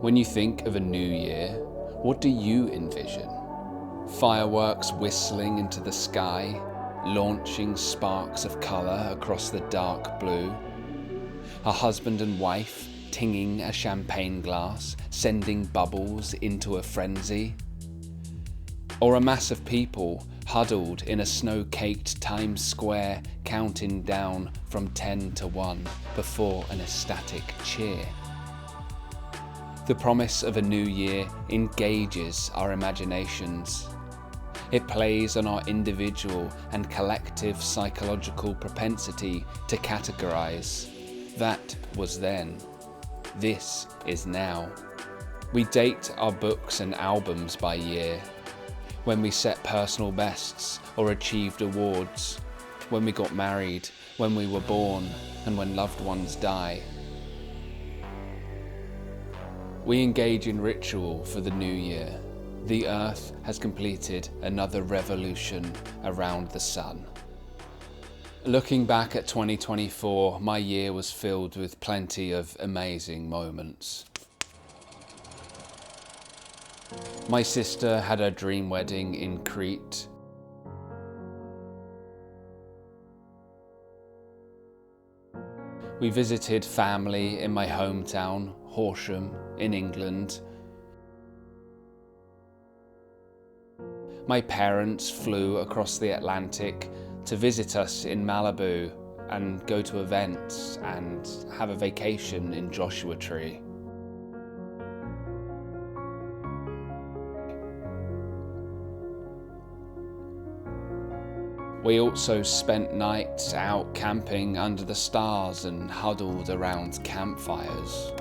When you think of a new year, what do you envision? Fireworks whistling into the sky, launching sparks of colour across the dark blue? A husband and wife tinging a champagne glass, sending bubbles into a frenzy? Or a mass of people huddled in a snow-caked Times Square, counting down from 10 to 1 before an ecstatic cheer? The promise of a new year engages our imaginations. It plays on our individual and collective psychological propensity to categorize. That was then. This is now. We date our books and albums by year. When we set personal bests or achieved awards. When we got married, when we were born, and when loved ones die. We engage in ritual for the new year. The Earth has completed another revolution around the sun. Looking back at 2024, my year was filled with plenty of amazing moments. My sister had her dream wedding in Crete. We visited family in my hometown, Horsham, in England. My parents flew across the Atlantic to visit us in Malibu and go to events and have a vacation in Joshua Tree. We also spent nights out camping under the stars and huddled around campfires.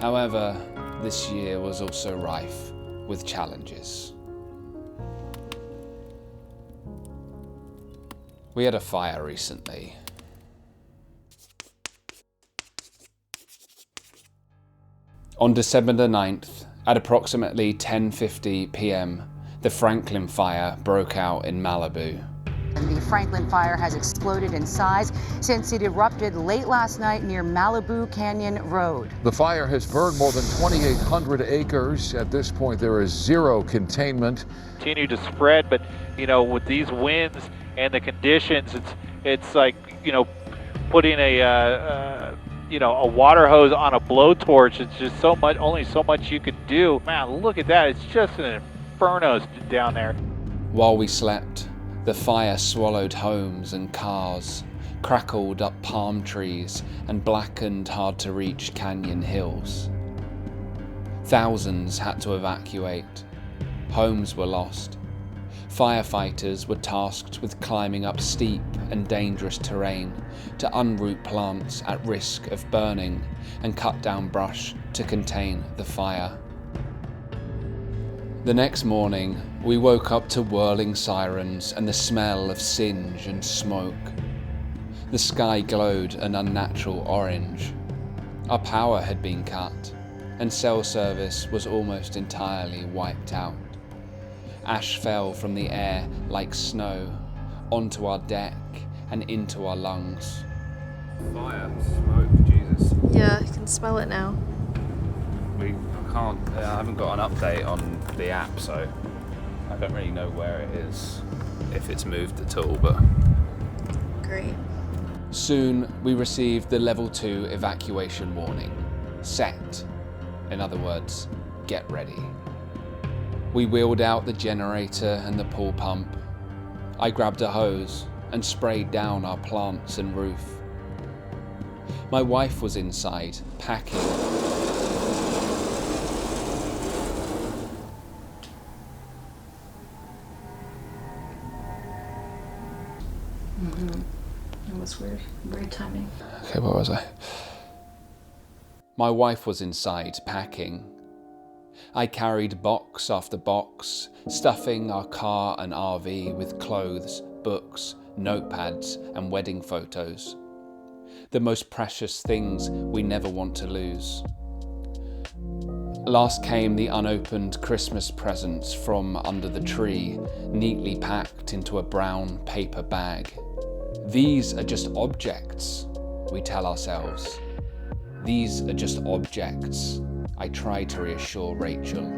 However, this year was also rife with challenges. We had a fire recently. On December the 9th, at approximately 10:50 p.m, the Franklin Fire broke out in Malibu. And the Franklin Fire has exploded in size since it erupted late last night near Malibu Canyon Road. The fire has burned more than 2,800 acres. At this point, there is zero containment. Continue to spread, but with these winds and the conditions, it's like putting a water hose on a blowtorch. It's just only so much you can do. Man, look at that! It's just an inferno down there. While we slept, the fire swallowed homes and cars, crackled up palm trees, and blackened hard-to-reach canyon hills. Thousands had to evacuate. Homes were lost. Firefighters were tasked with climbing up steep and dangerous terrain to unroot plants at risk of burning and cut down brush to contain the fire. The next morning, we woke up to whirling sirens and the smell of singe and smoke. The sky glowed an unnatural orange. Our power had been cut, and cell service was almost entirely wiped out. Ash fell from the air like snow, onto our deck and into our lungs. Fire, smoke, Jesus. Yeah, I can smell it now. I haven't got an update on the app, so I don't really know where it is, if it's moved at all, but... Great. Soon, we received the level 2 evacuation warning. Set. In other words, get ready. We wheeled out the generator and the pool pump. I grabbed a hose and sprayed down our plants and roof. My wife was inside, packing. That was weird. Weird timing. Okay, where was I? My wife was inside, packing. I carried box after box, stuffing our car and RV with clothes, books, notepads, and wedding photos. The most precious things we never want to lose. Last came the unopened Christmas presents from under the tree, neatly packed into a brown paper bag. These are just objects. we tell ourselves. These are just objects, I try to reassure Rachel.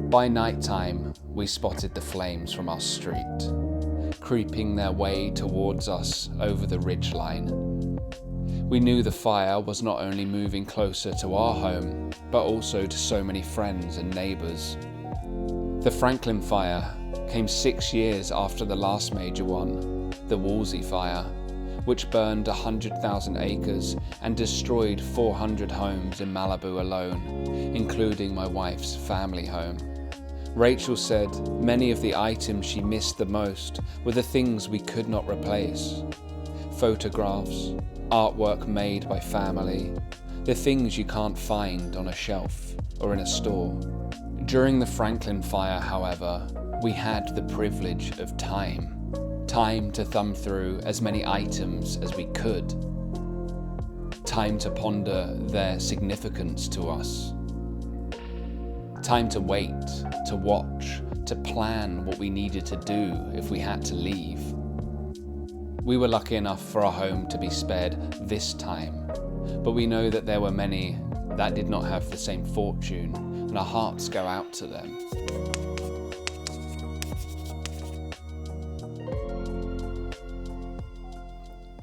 By nighttime, we spotted the flames from our street, creeping their way towards us over the ridgeline. We knew the fire was not only moving closer to our home, but also to so many friends and neighbours. The Franklin Fire came 6 years after the last major one, the Woolsey Fire, which burned 100,000 acres and destroyed 400 homes in Malibu alone, including my wife's family home. Rachel said many of the items she missed the most were the things we could not replace. Photographs, artwork made by family, the things you can't find on a shelf or in a store. During the Franklin Fire, however, we had the privilege of time to thumb through as many items as we could, time to ponder their significance to us, time to wait, to watch, to plan what we needed to do if we had to leave. We were lucky enough for our home to be spared this time, but we know that there were many that did not have the same fortune, and our hearts go out to them.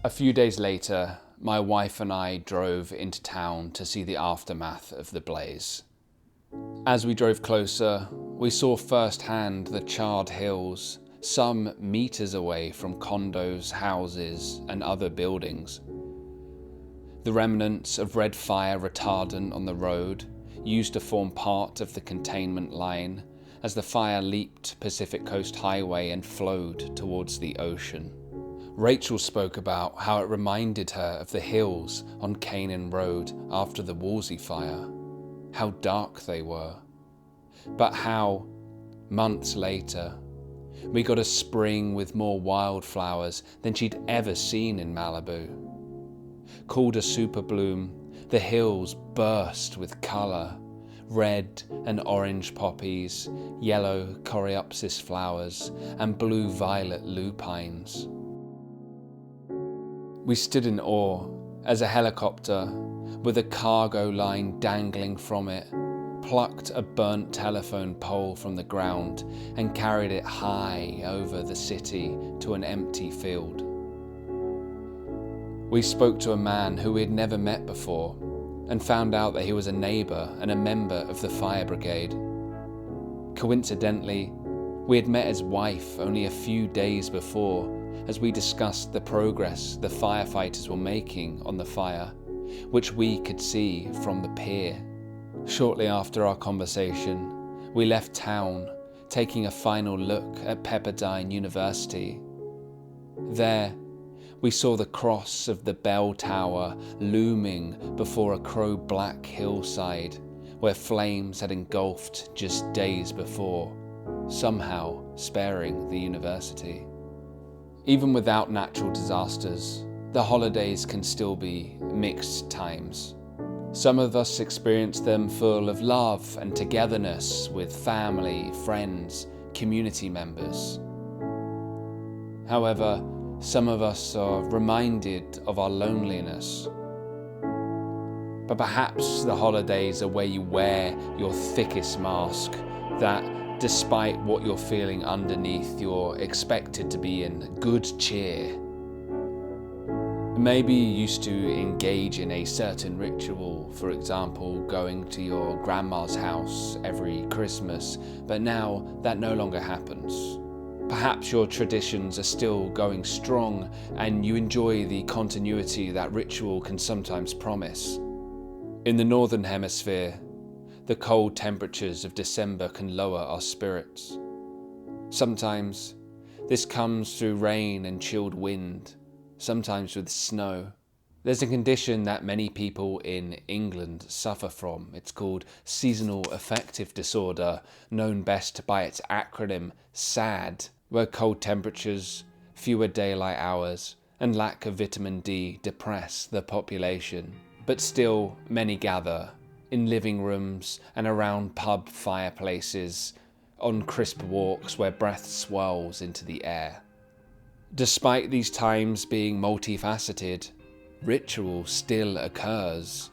A few days later, my wife and I drove into town to see the aftermath of the blaze. As we drove closer, we saw firsthand the charred hills, some meters away from condos, houses, and other buildings. The remnants of red fire retardant on the road, used to form part of the containment line, as the fire leaped Pacific Coast Highway and flowed towards the ocean. Rachel spoke about how it reminded her of the hills on Canaan Road after the Woolsey Fire, how dark they were, but how, months later, we got a spring with more wildflowers than she'd ever seen in Malibu. Called a super bloom, the hills burst with colour, red and orange poppies, yellow coreopsis flowers, and blue-violet lupines. We stood in awe as a helicopter, with a cargo line dangling from it, plucked a burnt telephone pole from the ground and carried it high over the city to an empty field. We spoke to a man who we had never met before and found out that he was a neighbour and a member of the fire brigade. Coincidentally, we had met his wife only a few days before as we discussed the progress the firefighters were making on the fire, which we could see from the pier. Shortly after our conversation, we left town, taking a final look at Pepperdine University. There, we saw the cross of the bell tower looming before a crow-black hillside where flames had engulfed just days before, somehow sparing the university. Even without natural disasters, the holidays can still be mixed times. Some of us experience them full of love and togetherness with family, friends, community members. However, some of us are reminded of our loneliness. But perhaps the holidays are where you wear your thickest mask, that despite what you're feeling underneath, you're expected to be in good cheer. Maybe you used to engage in a certain ritual, for example, going to your grandma's house every Christmas, but now that no longer happens. Perhaps your traditions are still going strong and you enjoy the continuity that ritual can sometimes promise. In the Northern Hemisphere, the cold temperatures of December can lower our spirits. Sometimes this comes through rain and chilled wind, sometimes with snow. There's a condition that many people in England suffer from. It's called seasonal affective disorder, known best by its acronym SAD, where cold temperatures, fewer daylight hours, and lack of vitamin D depress the population. But still, many gather in living rooms and around pub fireplaces, on crisp walks where breath swirls into the air. Despite these times being multifaceted, Ritual still occurs.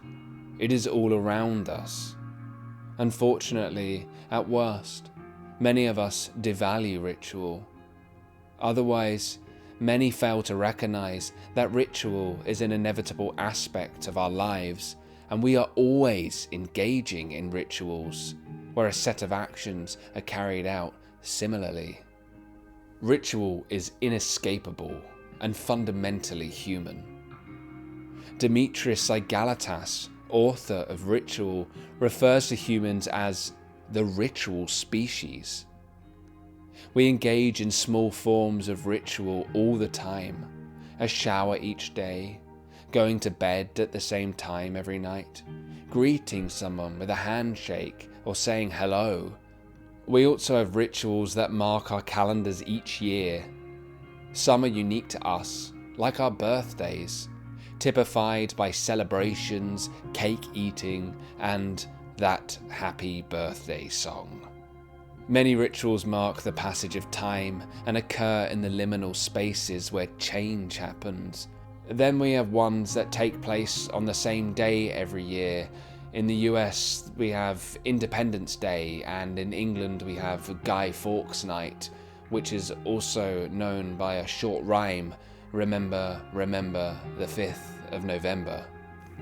It is all around us. Unfortunately, at worst, many of us devalue ritual. Otherwise, many fail to recognize that ritual is an inevitable aspect of our lives, and we are always engaging in rituals where a set of actions are carried out similarly. Ritual is inescapable and fundamentally human. Demetrius Sigalitas, author of Ritual, refers to humans as the ritual species. We engage in small forms of ritual all the time: a shower each day, going to bed at the same time every night, greeting someone with a handshake or saying hello. We also have rituals that mark our calendars each year. Some are unique to us, like our birthdays, typified by celebrations, cake eating, and that happy birthday song. Many rituals mark the passage of time and occur in the liminal spaces where change happens. Then we have ones that take place on the same day every year. In the US, we have Independence Day, and in England we have Guy Fawkes Night, which is also known by a short rhyme: remember, remember the 5th of November.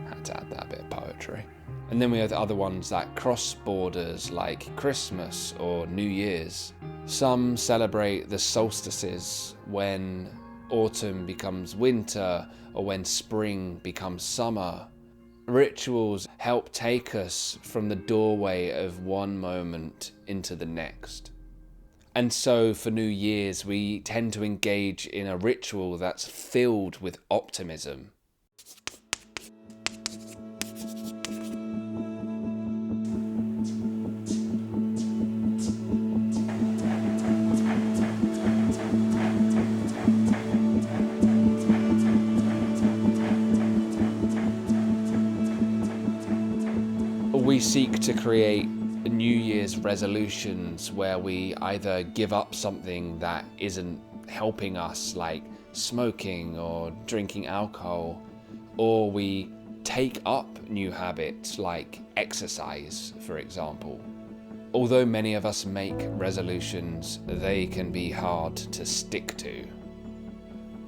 Had to add that bit of poetry. And then we have other ones that cross borders, like Christmas or New Year's. Some celebrate the solstices, when autumn becomes winter or when spring becomes summer. Rituals help take us from the doorway of one moment into the next. And so for New Year's, we tend to engage in a ritual that's filled with optimism. We seek to create New Year's resolutions where we either give up something that isn't helping us, like smoking or drinking alcohol, or we take up new habits like exercise, for example. Although many of us make resolutions, they can be hard to stick to.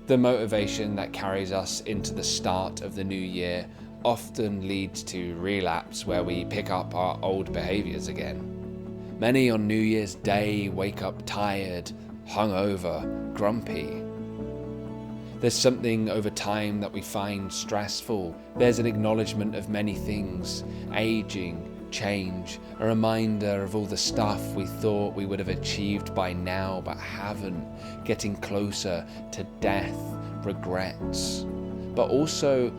The motivation that carries us into the start of the new year often leads to relapse, where we pick up our old behaviors again. Many on New Year's Day wake up tired, hungover, grumpy. There's something over time that we find stressful. There's an acknowledgement of many things: aging, change, a reminder of all the stuff we thought we would have achieved by now but haven't, getting closer to death, regrets, but also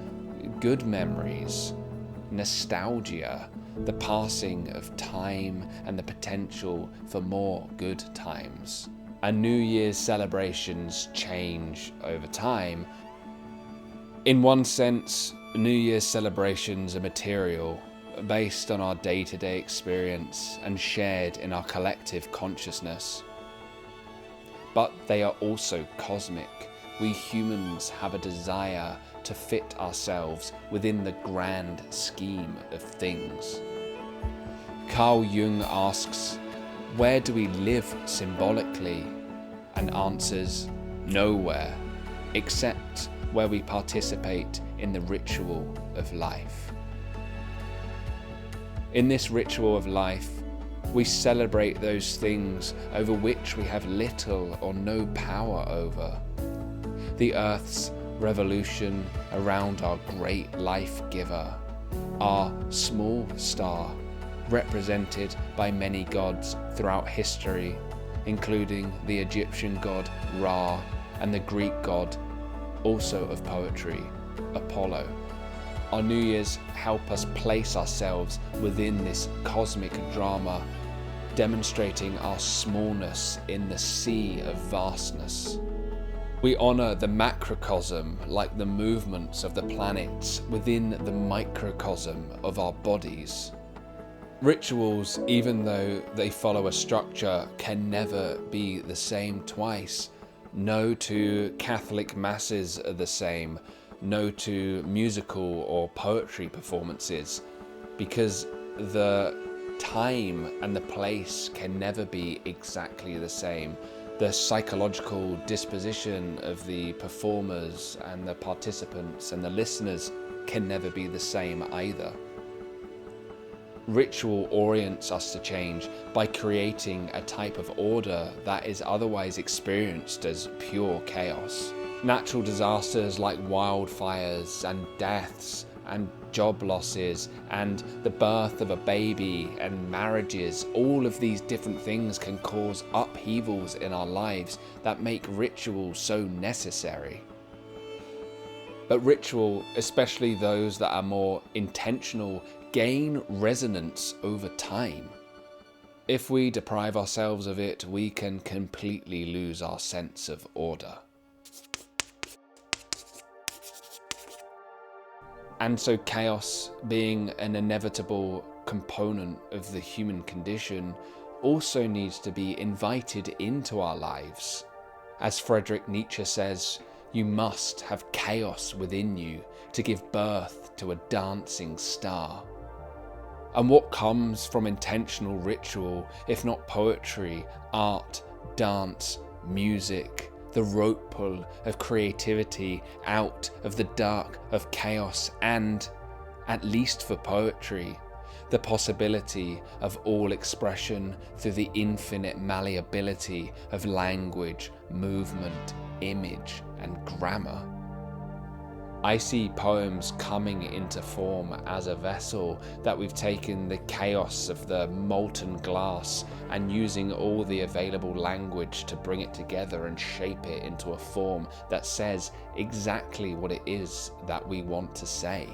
good memories, nostalgia, the passing of time and the potential for more good times. And New Year's celebrations change over time. In one sense, New Year's celebrations are material, based on our day-to-day experience and shared in our collective consciousness. But they are also cosmic. We humans have a desire to fit ourselves within the grand scheme of things. Carl Jung asks, where do we live symbolically? And answers, nowhere, except where we participate in the ritual of life. In this ritual of life, we celebrate those things over which we have little or no power over. The Earth's revolution around our great life giver, our small star, represented by many gods throughout history, including the Egyptian god Ra and the Greek god, also of poetry, Apollo. Our New Year's help us place ourselves within this cosmic drama, demonstrating our smallness in the sea of vastness. We honor the macrocosm, like the movements of the planets within the microcosm of our bodies. Rituals, even though they follow a structure, can never be the same twice. No two Catholic masses are the same. no to musical or poetry performances, because the time and the place can never be exactly the same. The psychological disposition of the performers and the participants and the listeners can never be the same either. Ritual orients us to change by creating a type of order that is otherwise experienced as pure chaos. Natural disasters like wildfires and deaths and job losses and the birth of a baby and marriages, all of these different things can cause upheavals in our lives that make ritual so necessary. But ritual, especially those that are more intentional, gain resonance over time. If we deprive ourselves of it, we can completely lose our sense of order. And so chaos, being an inevitable component of the human condition, also needs to be invited into our lives. As Friedrich Nietzsche says, you must have chaos within you to give birth to a dancing star. And what comes from intentional ritual, if not poetry, art, dance, music, the rope pull of creativity out of the dark of chaos, and, at least for poetry, the possibility of all expression through the infinite malleability of language, movement, image, and grammar. I see poems coming into form as a vessel that we've taken the chaos of the molten glass and using all the available language to bring it together and shape it into a form that says exactly what it is that we want to say.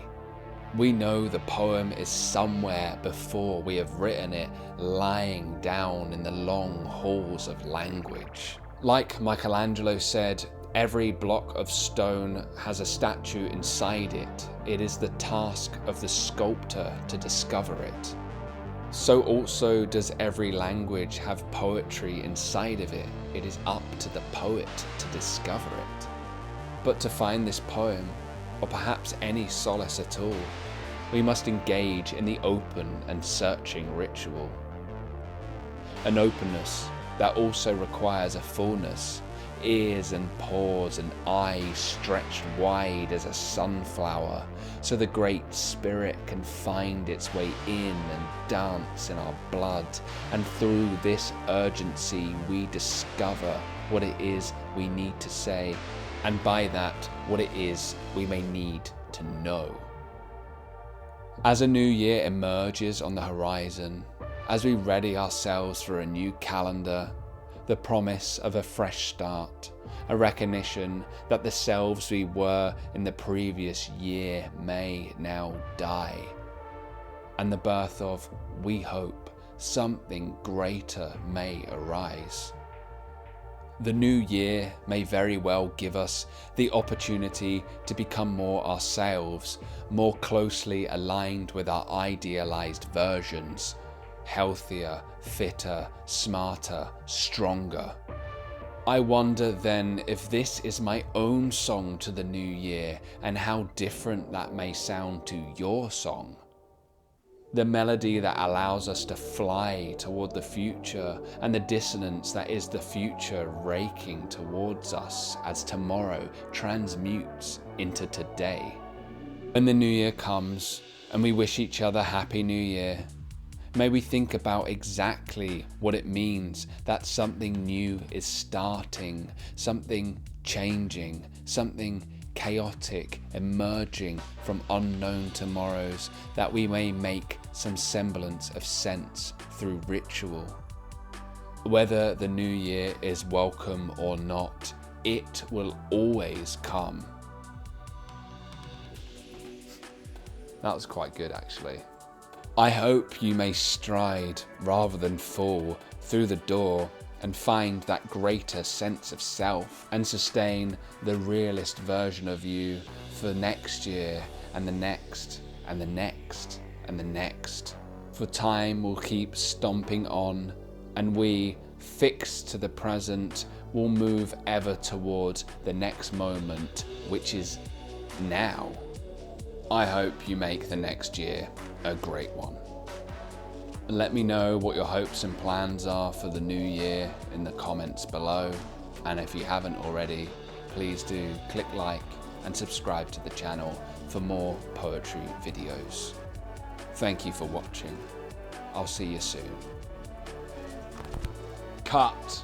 We know the poem is somewhere before we have written it, lying down in the long halls of language. Like Michelangelo said, every block of stone has a statue inside it. It is the task of the sculptor to discover it. So also does every language have poetry inside of it. It is up to the poet to discover it. But to find this poem, or perhaps any solace at all, we must engage in the open and searching ritual. An openness that also requires a fullness, ears and paws and eyes stretched wide as a sunflower, so the Great Spirit can find its way in and dance in our blood, and through this urgency we discover what it is we need to say, and by that, what it is we may need to know. As a new year emerges on the horizon, as we ready ourselves for a new calendar, the promise of a fresh start, a recognition that the selves we were in the previous year may now die, and the birth of, we hope, something greater may arise. The new year may very well give us the opportunity to become more ourselves, more closely aligned with our idealized versions, healthier, fitter, smarter, stronger. I wonder then if this is my own song to the new year, and how different that may sound to your song. The melody that allows us to fly toward the future, and the dissonance that is the future raking towards us as tomorrow transmutes into today. When the new year comes and we wish each other Happy New Year, may we think about exactly what it means that something new is starting, something changing, something chaotic emerging from unknown tomorrows, that we may make some semblance of sense through ritual. Whether the new year is welcome or not, it will always come. That was quite good, actually. I hope you may stride rather than fall through the door and find that greater sense of self, and sustain the realist version of you for next year and the next and the next and the next. For time will keep stomping on, and we, fixed to the present, will move ever towards the next moment, which is now. I hope you make the next year a great one. Let me know what your hopes and plans are for the new year in the comments below. And if you haven't already, please do click like and subscribe to the channel for more poetry videos. Thank you for watching. I'll see you soon. Cut.